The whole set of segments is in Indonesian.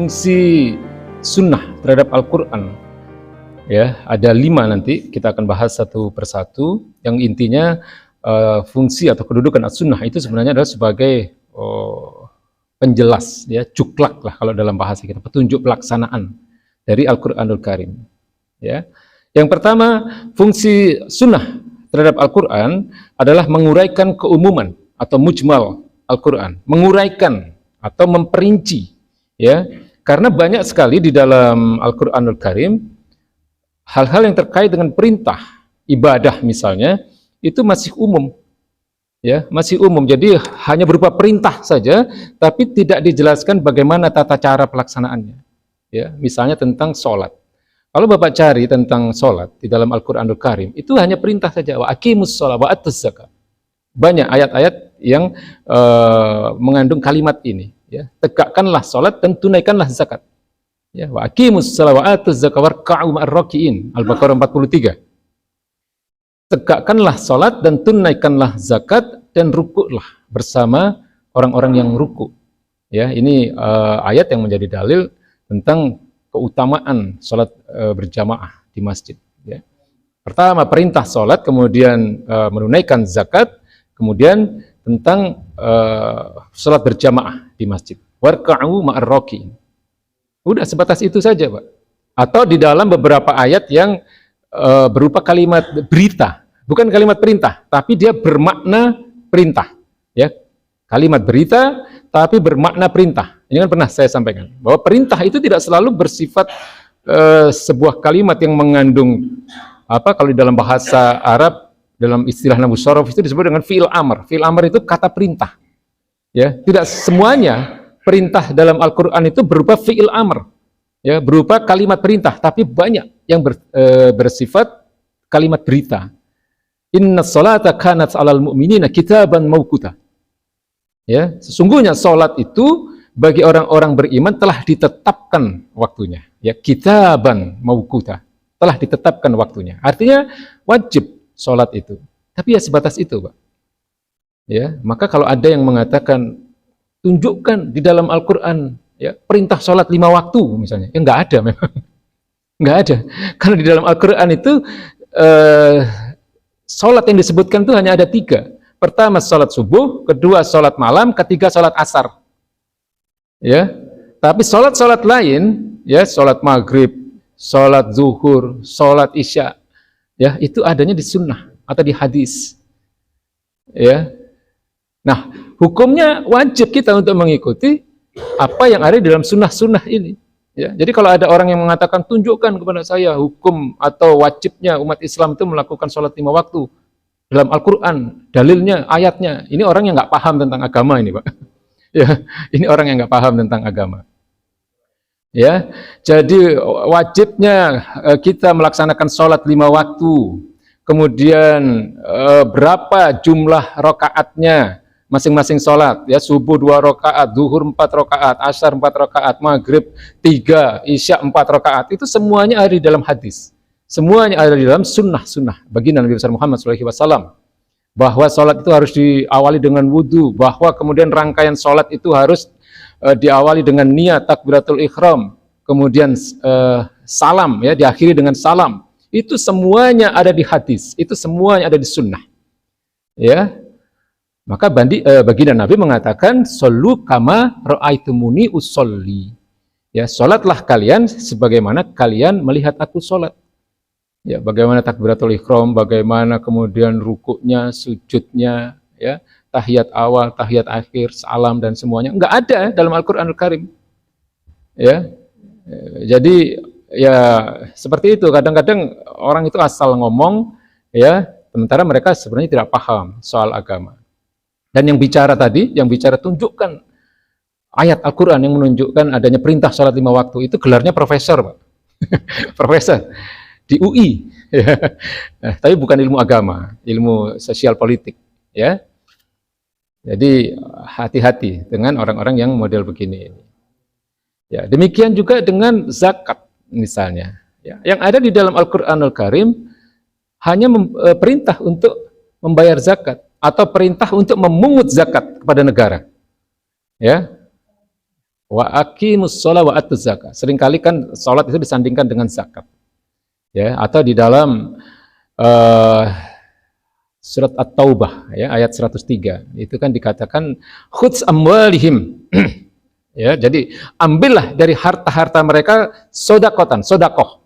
fungsi sunnah terhadap Al-Quran. Ya, ada 5 nanti kita akan bahas satu persatu. Yang intinya fungsi atau kedudukan as-sunnah itu sebenarnya adalah sebagai penjelas, ya, cuklak lah kalau dalam bahasa kita, petunjuk pelaksanaan dari Al-Quranul Karim. Ya, yang pertama, fungsi sunnah terhadap Al-Quran adalah menguraikan keumuman atau mujmal Al-Quran, menguraikan atau memperinci, ya, karena banyak sekali di dalam Al-Quranul Karim hal-hal yang terkait dengan perintah ibadah misalnya itu masih umum, ya, masih umum. Jadi hanya berupa perintah saja, tapi tidak dijelaskan bagaimana tata cara pelaksanaannya. Ya, misalnya tentang sholat. Kalau Bapak cari tentang sholat di dalam Al-Quranul Karim, itu hanya perintah saja. Wa aqimus sholat wa atuz zakat. Banyak ayat-ayat yang mengandung kalimat ini. Ya, tegakkanlah sholat dan tunaikanlah zakat. Ya, wa aqimus sholat wa atuz zakat warka'u ma'ar raki'in. Al-Baqarah 43. Tegakkanlah sholat dan tunaikanlah zakat dan rukuklah bersama orang-orang yang ruku. Ya, ini ayat yang menjadi dalil tentang keutamaan sholat berjamaah di masjid. Ya. Pertama perintah sholat, kemudian menunaikan zakat, kemudian tentang sholat berjamaah di masjid. Warka'u ma'ar raki'in. Udah sebatas itu saja, Pak. Atau di dalam beberapa ayat yang berupa kalimat berita, bukan kalimat perintah, tapi dia bermakna perintah. Ya, kalimat berita, tapi bermakna perintah. Ini kan pernah saya sampaikan bahwa perintah itu tidak selalu bersifat sebuah kalimat yang mengandung apa, kalau di dalam bahasa Arab, dalam istilah nahwu shorof itu disebut dengan fi'il amr. Fi'il amr itu kata perintah. Ya, tidak semuanya perintah dalam Al-Quran itu berupa fi'il amr, ya, berupa kalimat perintah, tapi banyak yang bersifat kalimat berita. Inna sholata kanat 'alal mu'minina kitaban mawquta. Ya, sesungguhnya salat itu bagi orang-orang beriman telah ditetapkan waktunya. Ya, kitaban mawquta, telah ditetapkan waktunya. Artinya wajib salat itu. Tapi ya sebatas itu, Pak. Ya, maka kalau ada yang mengatakan tunjukkan di dalam Al-Quran, ya, perintah sholat 5 waktu misalnya, ya nggak ada memang, nggak ada. Karena di dalam Al-Quran itu sholat yang disebutkan itu hanya ada 3. Pertama sholat subuh, kedua sholat malam, ketiga sholat asar. Ya, tapi sholat-sholat lain, ya, sholat maghrib, sholat zuhur, sholat isya, ya, itu adanya di sunnah atau di hadis. Ya. Nah, hukumnya wajib kita untuk mengikuti apa yang ada di dalam sunnah-sunnah ini. Ya, jadi kalau ada orang yang mengatakan tunjukkan kepada saya hukum atau wajibnya umat Islam itu melakukan sholat 5 waktu dalam Al-Quran, dalilnya, ayatnya, ini orang yang nggak paham tentang agama ini, Pak. Ya, ini orang yang nggak paham tentang agama. Ya, jadi wajibnya kita melaksanakan sholat 5 waktu, kemudian berapa jumlah rakaatnya masing-masing sholat, ya, subuh 2 rakaat, zuhur 4 rakaat, asar 4 rakaat, maghrib 3, isya 4 rakaat, itu semuanya ada di dalam hadis, semuanya ada di dalam sunnah-sunnah baginda Nabi besar Muhammad SAW, bahwa sholat itu harus diawali dengan wudhu, bahwa kemudian rangkaian sholat itu harus diawali dengan niat takbiratul ihram, kemudian salam, ya, diakhiri dengan salam. Itu semuanya ada di hadis, itu semuanya ada di sunnah. Ya, maka baginda Nabi mengatakan, "Shollu kama ra'aitumuni usolli." Ya, salatlah kalian sebagaimana kalian melihat aku salat. Ya, bagaimana takbiratul ihram, bagaimana kemudian rukuknya, sujudnya, ya, tahiyat awal, tahiyat akhir, salam dan semuanya enggak ada dalam Al-Qur'anul Karim. Ya. Jadi ya seperti itu, kadang-kadang orang itu asal ngomong, ya, sementara mereka sebenarnya tidak paham soal agama. Dan yang bicara tadi, yang bicara tunjukkan ayat Al-Quran yang menunjukkan adanya perintah sholat 5 waktu, itu gelarnya profesor, Pak. Profesor di UI. Nah, tapi bukan ilmu agama, ilmu sosial politik. Ya. Jadi hati-hati dengan orang-orang yang model begini. Ya, demikian juga dengan zakat misalnya. Ya, yang ada di dalam Al-Quranul Karim hanya perintah untuk membayar zakat, atau perintah untuk memungut zakat kepada negara. Ya. wa aqimus shalah wa atuz zakat. Seringkali kan salat itu disandingkan dengan zakat. Ya, atau di dalam surat At-Taubah ya, ayat 103 itu kan dikatakan khudz amwalihim. Ya, jadi ambillah dari harta-harta mereka sodakoh.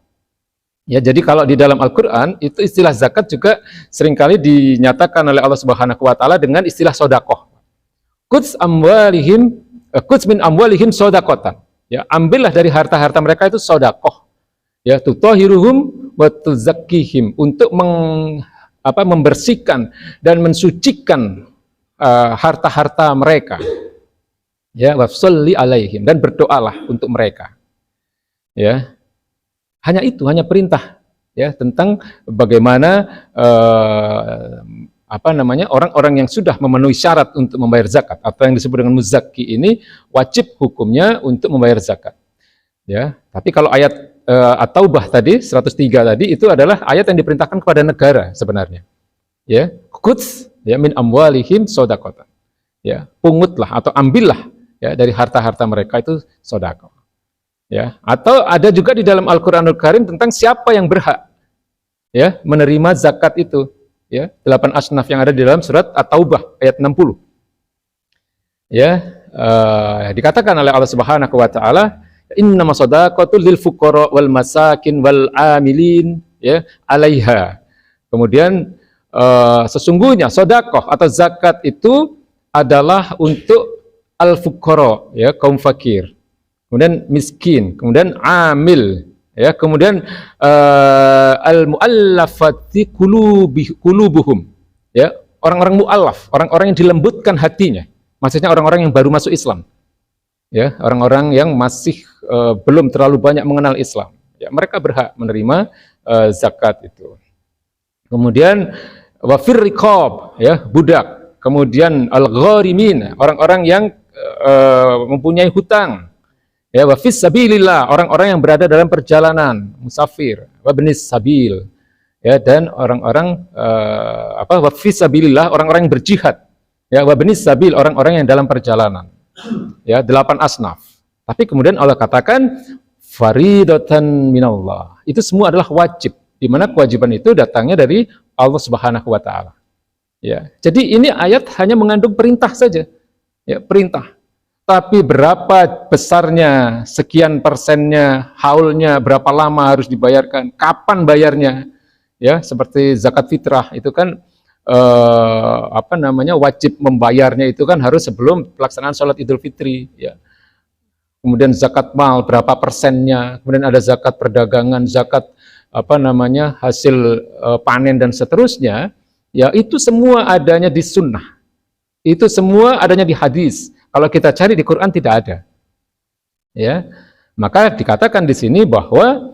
Ya, jadi kalau di dalam Al-Qur'an itu istilah zakat juga seringkali dinyatakan oleh Allah Subhanahu wa taala dengan istilah sodakoh. Khudz min amwalihim sodakotan. Ya, ambillah dari harta-harta mereka itu sodakoh. Ya, tutahhiruhum wa tuzakkihim, untuk membersihkan dan mensucikan harta-harta mereka. Ya, wafsalli alaihim, dan berdoalah untuk mereka. Ya, hanya perintah ya tentang bagaimana orang-orang yang sudah memenuhi syarat untuk membayar zakat atau yang disebut dengan muzakki ini wajib hukumnya untuk membayar zakat. Ya, tapi kalau ayat At-Taubah tadi 103 tadi itu adalah ayat yang diperintahkan kepada negara sebenarnya. Ya, khudz ya min amwalihim shadaqatan. Ya, pungutlah atau ambillah ya dari harta-harta mereka itu sedekah. Ya, atau ada juga di dalam Al-Qur'anul Karim tentang siapa yang berhak ya menerima zakat itu. Ya, 8 asnaf yang ada di dalam surat At-Taubah ayat 60. Ya, dikatakan oleh Allah Subhanahu wa taala, innamas shadaqatul lil fuqara wal masakin wal amilin ya alaiha. Kemudian sesungguhnya sedekah atau zakat itu adalah untuk al fuqara ya, kaum fakir. Kemudian miskin, kemudian amil ya, kemudian al muallafati qulubuhum ya, orang-orang muallaf, orang-orang yang dilembutkan hatinya. Maksudnya orang-orang yang baru masuk Islam. Ya, orang-orang yang masih belum terlalu banyak mengenal Islam, ya, mereka berhak menerima zakat itu. Kemudian wafir riqab, ya, budak. Kemudian al-gharimin, orang-orang yang mempunyai hutang. Ya, wafis sabilillah, orang-orang yang berada dalam perjalanan, musafir, wabnis sabil. Ya, dan orang-orang wafis sabilillah, orang-orang yang berjihad. Ya, wabnis sabil, orang-orang yang dalam perjalanan. Ya, 8 asnaf. Tapi kemudian Allah katakan faridatan minallah. Itu semua adalah wajib, di mana kewajiban itu datangnya dari Allah Subhanahu wa taala. Ya. Jadi ini ayat hanya mengandung perintah saja. Ya, perintah. Tapi berapa besarnya, sekian persennya, haulnya, berapa lama harus dibayarkan, kapan bayarnya? Ya, seperti zakat fitrah itu kan wajib membayarnya itu kan harus sebelum pelaksanaan sholat Idul Fitri ya. Kemudian zakat mal berapa persennya, kemudian ada zakat perdagangan, zakat hasil panen dan seterusnya ya, itu semua adanya di sunnah, itu semua adanya di hadis. Kalau kita cari di Quran tidak ada ya. Maka dikatakan di sini bahwa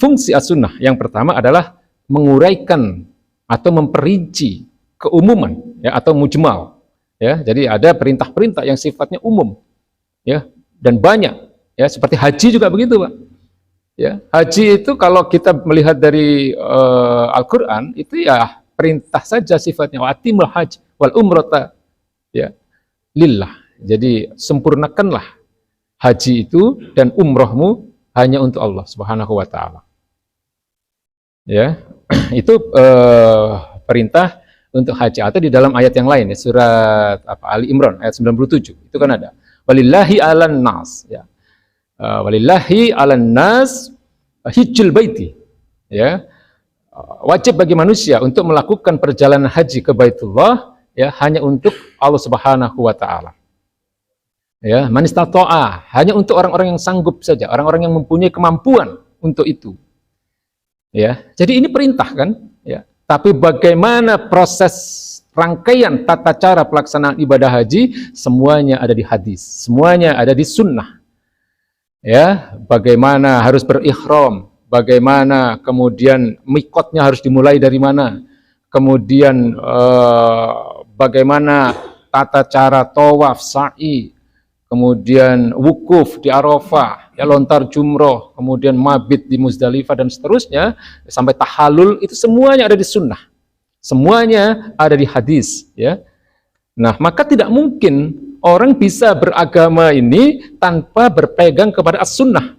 fungsi as-sunnah yang pertama adalah menguraikan atau memperinci keumuman ya, atau mujmal ya. Jadi ada perintah-perintah yang sifatnya umum ya dan banyak ya, seperti haji juga begitu, Pak. Ya, haji itu kalau kita melihat dari Al-Qur'an itu ya perintah saja sifatnya, watimul hajj wal umrata ya lillah. Jadi sempurnakanlah haji itu dan umrohmu hanya untuk Allah Subhanahu wa taala. Ya, itu perintah untuk haji. Atau di dalam ayat yang lain ya, surat Ali Imran ayat 97 itu kan ada walillahi 'alan nas ya, walillahi 'alan nas hijjul baiti ya, wajib bagi manusia untuk melakukan perjalanan haji ke Baitullah ya, hanya untuk Allah Subhanahu wa taala. Ya, man istata'a, hanya untuk orang-orang yang sanggup saja, orang-orang yang mempunyai kemampuan untuk itu. Ya, jadi ini perintah kan, ya. Tapi bagaimana proses rangkaian tata cara pelaksanaan ibadah haji, semuanya ada di hadis, semuanya ada di sunnah. Ya, bagaimana harus berihram, bagaimana kemudian mikotnya harus dimulai dari mana, kemudian bagaimana tata cara tawaf, sa'i, kemudian wukuf di Arafah, ya, lontar jumroh, kemudian mabit di Muzdalifah dan seterusnya, sampai tahalul, itu semuanya ada di sunnah, semuanya ada di hadis. Ya, nah maka tidak mungkin orang bisa beragama ini tanpa berpegang kepada as-sunnah.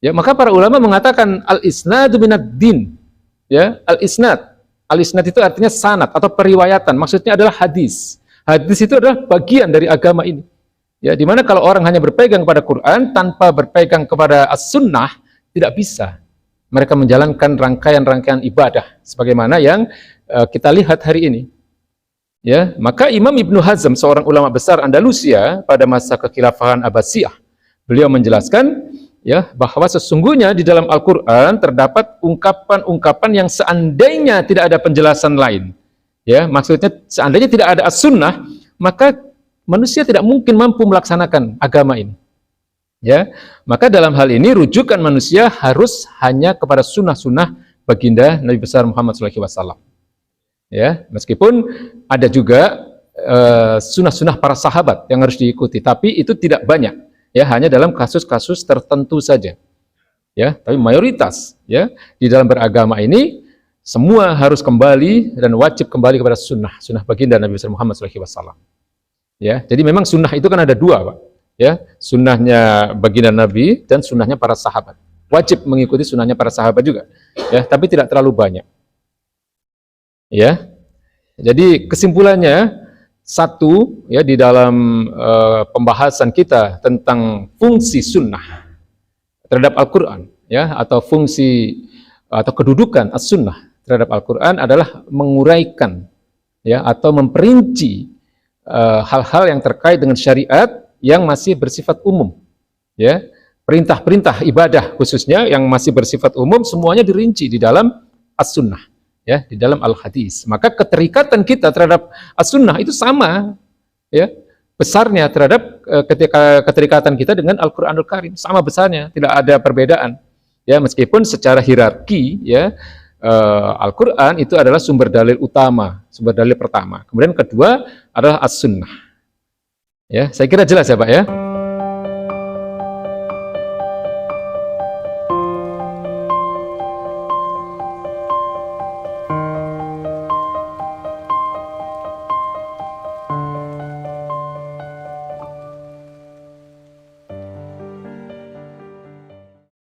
Ya, maka para ulama mengatakan al-isnadu minad din. Ya, al-isnad. Al-isnad itu artinya sanad atau periwayatan. Maksudnya adalah hadis. Hadis itu adalah bagian dari agama ini. Ya, di mana kalau orang hanya berpegang kepada Quran tanpa berpegang kepada as-sunnah, tidak bisa mereka menjalankan rangkaian-rangkaian ibadah sebagaimana yang kita lihat hari ini. Ya, maka Imam Ibnu Hazm, seorang ulama besar Andalusia pada masa kekhilafahan Abbasiyah, beliau menjelaskan ya bahwa sesungguhnya di dalam Al-Qur'an terdapat ungkapan-ungkapan yang seandainya tidak ada penjelasan lain. Ya, maksudnya seandainya tidak ada as-sunnah, maka manusia tidak mungkin mampu melaksanakan agama ini. Ya, maka dalam hal ini rujukan manusia harus hanya kepada sunnah-sunnah baginda Nabi besar Muhammad SAW. Ya, meskipun ada juga sunnah-sunnah para sahabat yang harus diikuti, tapi itu tidak banyak. Ya, hanya dalam kasus-kasus tertentu saja. Ya, tapi mayoritas ya di dalam beragama ini semua harus kembali dan wajib kembali kepada sunnah baginda Nabi besar Muhammad SAW. Ya, jadi memang sunnah itu kan ada dua, Pak. Ya, sunnahnya baginda Nabi dan sunnahnya para sahabat. Wajib mengikuti sunnahnya para sahabat juga. Ya, tapi tidak terlalu banyak. Ya, jadi kesimpulannya satu ya di dalam pembahasan kita tentang fungsi sunnah terhadap Al-Quran, ya atau fungsi atau kedudukan as-sunnah terhadap Al-Quran adalah menguraikan ya atau memperinci hal-hal yang terkait dengan syariat yang masih bersifat umum, ya perintah-perintah ibadah khususnya yang masih bersifat umum semuanya dirinci di dalam as-sunnah, ya di dalam al-hadis. Maka keterikatan kita terhadap as-sunnah itu sama, ya besarnya terhadap keterikatan kita dengan Al-Quranul Karim sama besarnya, tidak ada perbedaan. Ya meskipun secara hierarki, ya Al-Quran itu adalah sumber dalil utama, sumber dalil pertama. Kemudian kedua adalah as-sunnah. Ya, saya kira jelas ya Pak ya.